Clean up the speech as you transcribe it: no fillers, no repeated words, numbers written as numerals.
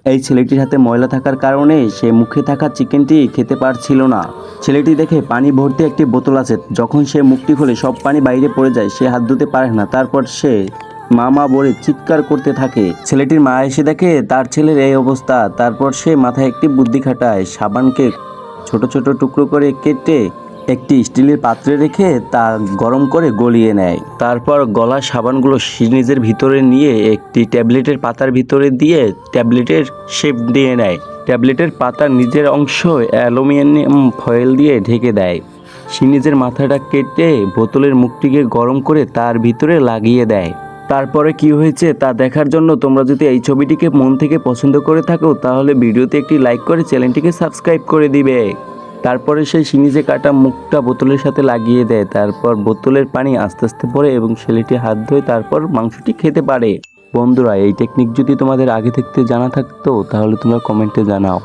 এই ছেলেটির হাতে ময়লা থাকার কারণে সে মুখে থাকা চিকেনটি খেতে পারছিল না। ছেলেটি দেখে পানি ভর্তি একটি বোতল আছে, যখন সে মুখটি খুলে সব পানি বাইরে পড়ে যায়, সে হাত ধুতে পারে না। তারপর সে মা মা বলে চিৎকার করতে থাকে। ছেলেটির মা এসে দেখে তার ছেলের এই অবস্থা। তারপর সে মাথায় একটি বুদ্ধি খাটায়, সাবানকে ছোট ছোট টুকরো করে কেটে একটি স্টিলের পাত্রে রেখে তা গরম করে গলিয়ে নেয়। তারপর গলা সাবানগুলো সিরিঞ্জের ভিতরে নিয়ে একটি ট্যাবলেটের পাতার ভিতরে দিয়ে ট্যাবলেটের শেপ দিয়ে নেয়। ট্যাবলেটের পাতার নিচের অংশ অ্যালুমিনিয়াম ফয়েল দিয়ে ঢেকে দেয়। সিরিঞ্জের মাথাটা কেটে বোতলের মুখটিকে গরম করে তার ভিতরে লাগিয়ে দেয়। তারপরে কি হয়েছে তা দেখার জন্য তোমরা যদি এই ছবিটিকে মন থেকে পছন্দ করে থাকো, তাহলে ভিডিওতে একটি লাইক করে চ্যানেলটিকে সাবস্ক্রাইব করে দিবে। তারপরে সেই সিরিঞ্জে কাটা মুখটা বোতলের সাথে লাগিয়ে দেয়। তারপর বোতলের পানি আস্তে আস্তে পড়ে এবং ছেলেটি হাত ধোয়, তারপর মাংসটি খেতে পারে। বন্ধুরা, এই টেকনিক যদি তোমাদের আগে থাকতে জানা থাকতো তাহলে তোমরা কমেন্টে জানাও।